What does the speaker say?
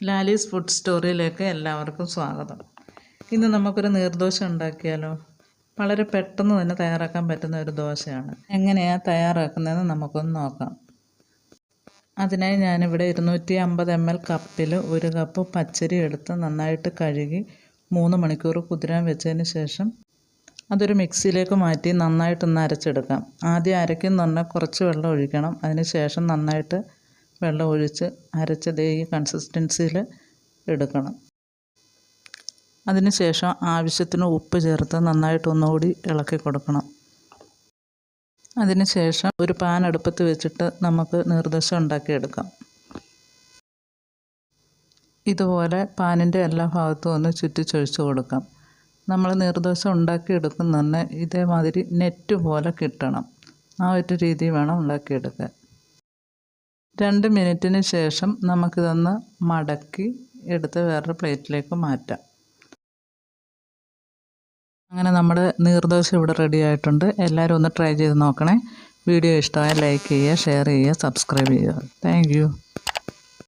Lalees food സ്റ്റോറിയിലേക്ക് എല്ലാവർക്കും സ്വാഗതം. ഇന്ന് നമുക്കൊരു നീർദോശ ഉണ്ടാക്കിയാലോ? വളരെ പെട്ടെന്ന് തന്നെ തയ്യാറാക്കാൻ പറ്റുന്ന ഒരു ദോശയാണ്. എങ്ങനെയാണ് തയ്യാറാക്കുന്നതെന്ന് നമുക്കൊന്ന് നോക്കാം. അതിനായി ഞാനിവിടെ 250 ml കപ്പിൽ 1 കപ്പ് പച്ചരി എടുത്ത് നന്നായിട്ട് കഴുകി 3 മണിക്കൂർ കുതിരാൻ വെച്ചതിന് ശേഷം അതൊരു മിക്സിയിലേക്ക് മാറ്റി നന്നായിട്ടൊന്ന് അരച്ചെടുക്കാം. ആദ്യം അരയ്ക്കുന്ന പറഞ്ഞാൽ കുറച്ച് വെള്ളം ഒഴിക്കണം. അതിന് ശേഷം നന്നായിട്ട് വെള്ളം ഒഴിച്ച് അരച്ചത് ഈ കൺസിസ്റ്റൻസിയിൽ എടുക്കണം. അതിന് ശേഷം ആവശ്യത്തിന് ഉപ്പ് ചേർത്ത് നന്നായിട്ട് ഒന്നുകൂടി ഇളക്കി കൊടുക്കണം. അതിന് ശേഷം ഒരു പാൻ അടുപ്പത്ത് വെച്ചിട്ട് നമുക്ക് നീർദോശ ഉണ്ടാക്കിയെടുക്കാം. ഇതുപോലെ പാനിൻ്റെ എല്ലാ ഭാഗത്തും ഒന്ന് ചുറ്റിച്ചൊഴിച്ച് കൊടുക്കാം. നമ്മൾ നീർദോശ ഉണ്ടാക്കിയെടുക്കുന്ന ഇതേമാതിരി നെറ്റ് പോലെ കിട്ടണം. ആ ഒരു രീതി വേണം ഉണ്ടാക്കിയെടുക്കാൻ. 2 മിനിറ്റിന് ശേഷം നമുക്കിതൊന്ന് മടക്കി എടുത്ത് വേറൊരു പ്ലേറ്റിലേക്ക് മാറ്റാം. അങ്ങനെ നമ്മുടെ നീർദോശ ഇവിടെ റെഡി ആയിട്ടുണ്ട്. എല്ലാവരും ഒന്ന് ട്രൈ ചെയ്ത് നോക്കണേ. വീഡിയോ ഇഷ്ടമായാൽ ലൈക്ക് ചെയ്യുക, ഷെയർ ചെയ്യുക, സബ്സ്ക്രൈബ് ചെയ്യുക. Thank you.